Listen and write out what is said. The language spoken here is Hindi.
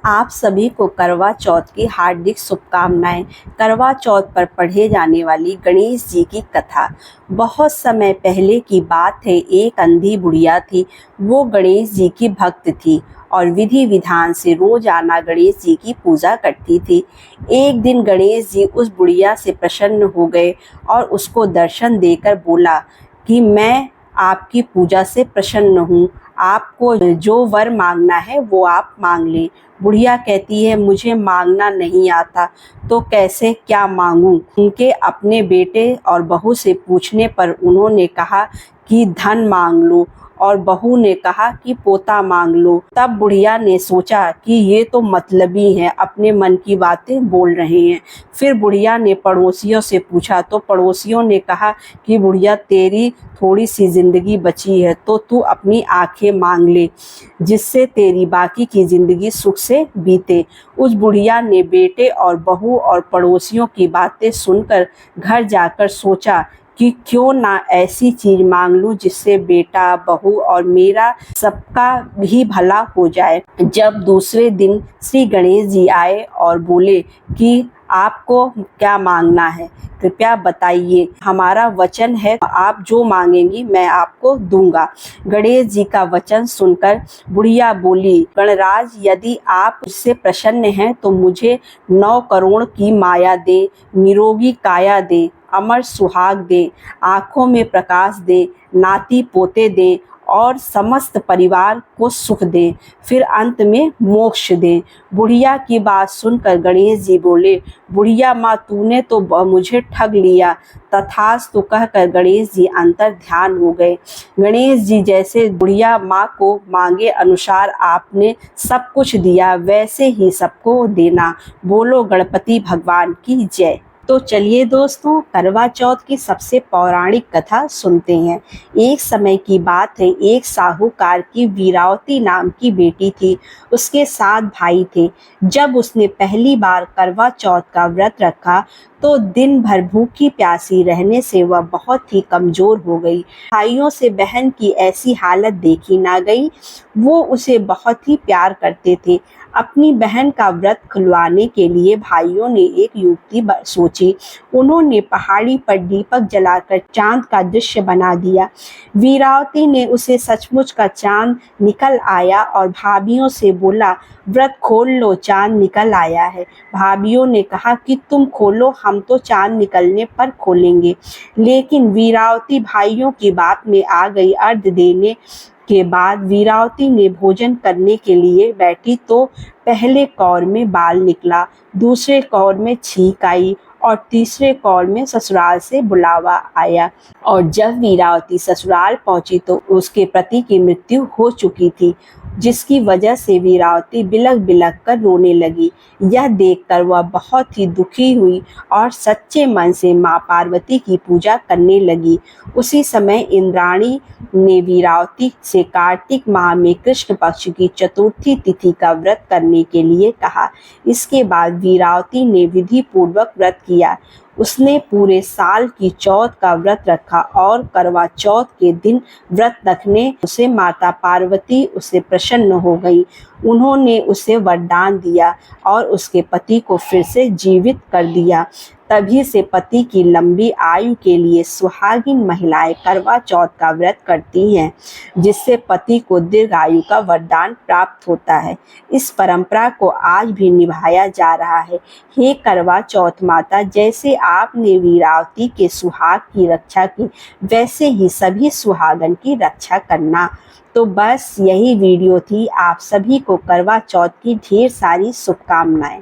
आप सभी को करवा चौथ की हार्दिक शुभकामनाएं। करवा चौथ पर पढ़े जाने वाली गणेश जी की कथा। बहुत समय पहले की बात है। एक अंधी बुढ़िया थी। वो गणेश जी की भक्त थी और विधि विधान से रोजाना गणेश जी की पूजा करती थी। एक दिन गणेश जी उस बुढ़िया से प्रसन्न हो गए और उसको दर्शन देकर बोला कि मैं आपकी पूजा से प्रसन्न हूँ। आपको जो वर मांगना है वो आप मांग लें। बुढ़िया कहती है, मुझे मांगना नहीं आता तो कैसे क्या मांगूं। उनके अपने बेटे और बहू से पूछने पर उन्होंने कहा कि धन मांग लो और बहू ने कहा कि पोता मांग लो। तब बुढ़िया ने सोचा कि ये तो मतलबी हैं, अपने मन की बातें बोल रहे हैं। फिर बुढ़िया ने पड़ोसियों से पूछा तो पड़ोसियों ने कहा कि बुढ़िया, तेरी थोड़ी सी जिंदगी बची है तो तू अपनी आंखें मांग ले, जिससे तेरी बाकी की जिंदगी सुख से बीते। उस बुढ़िया ने बेटे और बहू और पड़ोसियों की बातें सुनकर घर जाकर सोचा कि क्यों ना ऐसी चीज मांग लूं जिससे बेटा, बहू और मेरा सबका भी भला हो जाए। जब दूसरे दिन श्री गणेश जी आए और बोले कि आपको क्या मांगना है, कृपया बताइए। हमारा वचन है, आप जो मांगेंगी मैं आपको दूंगा। गणेश जी का वचन सुनकर बुढ़िया बोली, गणराज, यदि आप उससे प्रसन्न हैं तो मुझे 9 करोड़ की माया दे, निरोगी काया दे, अमर सुहाग दे, आंखों में प्रकाश दे, नाती पोते दे और समस्त परिवार को सुख दे, फिर अंत में मोक्ष दे। बुढ़िया की बात सुनकर गणेश जी बोले, बुढ़िया माँ, तूने तो मुझे ठग लिया। तथास्तु कहकर गणेश जी अंतर ध्यान हो गए। गणेश जी जैसे बुढ़िया माँ को मांगे अनुसार आपने सब कुछ दिया, वैसे ही सबको देना। बोलो गणपति भगवान की जय। तो चलिए दोस्तों, करवा चौथ की सबसे पौराणिक कथा सुनते हैं। एक समय की बात है। एक साहूकार की वीरावती नाम की बेटी थी। उसके 7 भाई थे। जब उसने पहली बार करवा चौथ का व्रत रखा तो दिन भर भूखी प्यासी रहने से वह बहुत ही कमजोर हो गई। भाइयों से बहन की ऐसी हालत देखी ना गई। वो उसे बहुत ही प्यार करते थे। अपनी बहन का व्रत खुलवाने के लिए भाइयों ने एक युक्ति सोची। उन्होंने पहाड़ी पर दीपक जलाकर चांद का दृश्य बना दिया। वीरावती ने उसे सचमुच का चांद निकल आया और भाभियों से बोला, व्रत खोल लो, चांद निकल आया है। भाभियों ने कहा कि तुम खोलो, हम तो चांद निकलने पर खोलेंगे। लेकिन वीरावती भाइयों की बात में आ गई। अर्घ देने के बाद वीरावती ने भोजन करने के लिए बैठी तो पहले कौर में बाल निकला, दूसरे कौर में छींक आई और तीसरे कौर में ससुराल से बुलावा आया। और जब वीरावती ससुराल पहुंची तो उसके पति की मृत्यु हो चुकी थी, जिसकी वजह से वीरावती बिलख बिलख कर रोने लगी। यह देखकर वह बहुत ही दुखी हुई और सच्चे मन से मां पार्वती की पूजा करने लगी। उसी समय इंद्राणी ने वीरावती से कार्तिक माह में कृष्ण पक्ष की चतुर्थी तिथि का व्रत करने के लिए कहा। इसके बाद वीरावती ने विधि पूर्वक व्रत किया। उसने पूरे साल की चौथ का व्रत रखा और करवा चौथ के दिन व्रत रखने उसे माता पार्वती उससे प्रसन्न हो गई। उन्होंने उसे वरदान दिया और उसके पति को फिर से जीवित कर दिया। तभी से पति की लंबी आयु के लिए सुहागिन महिलाएं करवा चौथ का व्रत करती हैं, जिससे पति को दीर्घायु का वरदान प्राप्त होता है। इस परंपरा को आज भी निभाया जा रहा है। हे करवा चौथ माता, जैसे आपने वीरावती के सुहाग की रक्षा की, वैसे ही सभी सुहागन की रक्षा करना। तो बस यही वीडियो थी। आप सभी को करवा चौथ की ढेर सारी शुभकामनाएं।